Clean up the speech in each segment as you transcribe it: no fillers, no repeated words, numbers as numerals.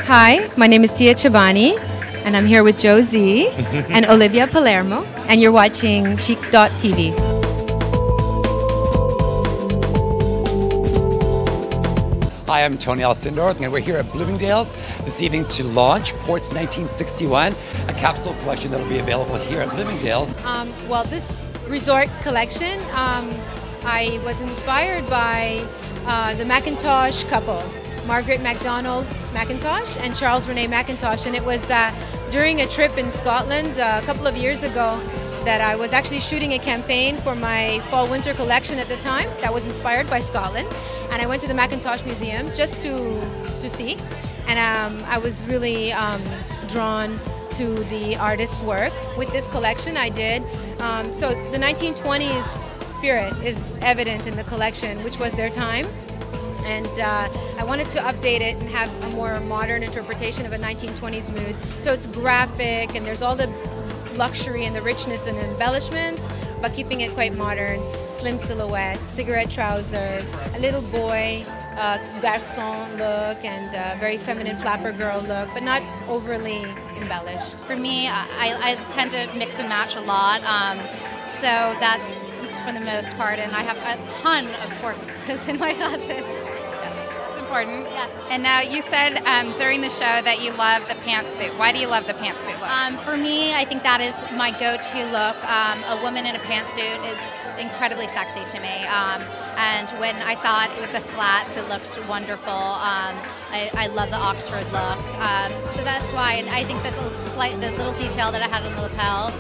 Hi, my name is Cibani, and I'm here with Josie and Olivia Palermo, and you're watching CHIC.TV. Hi, I'm Tony Alcindor, and we're here at Bloomingdale's this evening to launch Port's 1961, a capsule collection that will be available here at Bloomingdale's. Well, this resort collection, I was inspired by the Macintosh couple, Margaret MacDonald Macintosh and Charles Rene Macintosh, and it was during a trip in Scotland a couple of years ago that I was actually shooting a campaign for my fall-winter collection at the time that was inspired by Scotland, and I went to the Macintosh Museum just to see, and I was really drawn to the artist's work. With this collection I did, so the 1920s spirit is evident in the collection, which was their time. And I wanted to update it and have a more modern interpretation of a 1920s mood. So it's graphic and there's all the luxury and the richness and embellishments, but keeping it quite modern. Slim silhouettes, cigarette trousers, a little boy, garçon look, and a very feminine flapper girl look, but not overly embellished. For me, I tend to mix and match a lot. So that's for the most part, and I have a ton of corsets in my closet. Important. Yes. And now you said during the show that you love the pantsuit. Why do you love the pantsuit look? For me, I think that is my go-to look. A woman in a pantsuit is incredibly sexy to me. And when I saw it with the flats, it looked wonderful. I love the Oxford look. So that's why, and I think that the little detail that I had on the lapel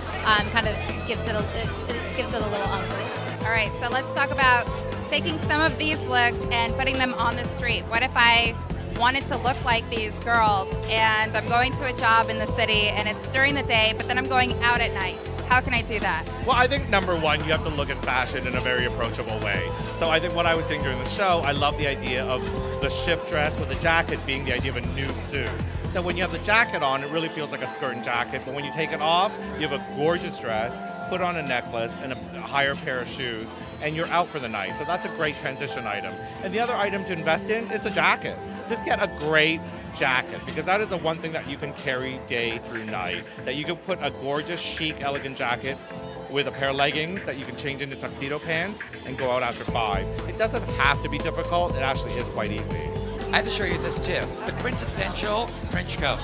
kind of gives it a little oomph. All right, so let's talk about taking some of these looks and putting them on the street. What if I wanted to look like these girls and I'm going to a job in the city and it's during the day, but then I'm going out at night? How can I do that? Well, I think number one, you have to look at fashion in a very approachable way. So I think what I was saying during the show, I love the idea of the shift dress with a jacket being the idea of a new suit. So when you have the jacket on, it really feels like a skirt and jacket, but when you take it off, you have a gorgeous dress, put on a necklace and a higher pair of shoes, and you're out for the night. So that's a great transition item. And the other item to invest in is the jacket. Just get a great jacket, because that is the one thing that you can carry day through night, that you can put a gorgeous, chic, elegant jacket with a pair of leggings that you can change into tuxedo pants and go out after 5. It doesn't have to be difficult, it actually is quite easy. I have to show you this too, the quintessential trench coat.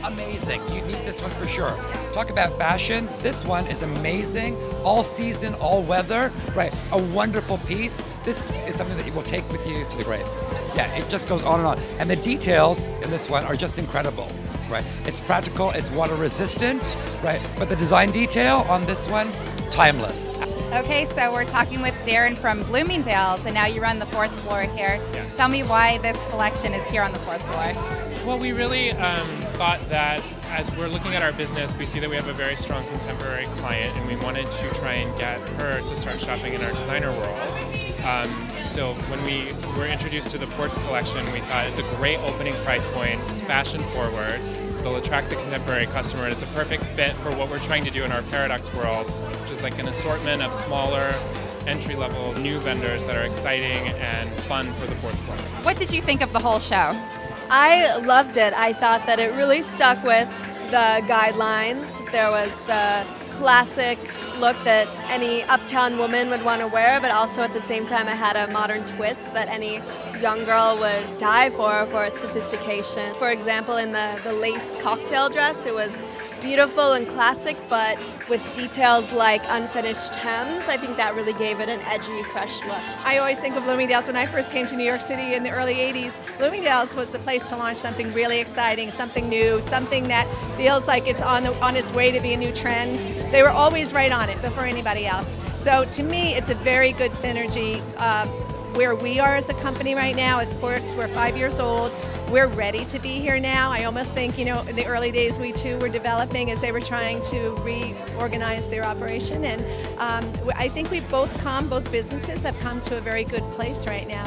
Amazing, you need this one for sure. Talk about fashion, this one is amazing, all season, all weather, right, a wonderful piece. This is something that you will take with you to the grave. Yeah, it just goes on and on. And the details in this one are just incredible, right? It's practical, it's water resistant, right? But the design detail on this one, timeless. Okay, so we're talking with Darren from Bloomingdale's, and now you run the 4th floor here. Yes. Tell me why this collection is here on the 4th floor. Well, we really thought that as we're looking at our business, we see that we have a very strong contemporary client, and we wanted to try and get her to start shopping in our designer world. So when we were introduced to the Ports collection, we thought it's a great opening price point, it's fashion forward, it'll attract a contemporary customer, and it's a perfect fit for what we're trying to do in our Paradox world, which is like an assortment of smaller, entry-level new vendors that are exciting and fun for the 4th floor. What did you think of the whole show? I loved it. I thought that it really stuck with the guidelines. There was the classic look that any uptown woman would want to wear, but also at the same time it had a modern twist that any young girl would die for its sophistication. For example, in the lace cocktail dress, it was beautiful and classic, but with details like unfinished hems. I think that really gave it an edgy, fresh look. I always think of Bloomingdale's when I first came to New York City in the early 80s. Bloomingdale's was the place to launch something really exciting, something new, something that feels like it's on its way to be a new trend. They were always right on it before anybody else. So to me, it's a very good synergy. Where we are as a company right now, as Ports, we're 5 years old. We're ready to be here now. I almost think, in the early days we too were developing as they were trying to reorganize their operation. And I think both businesses have come to a very good place right now.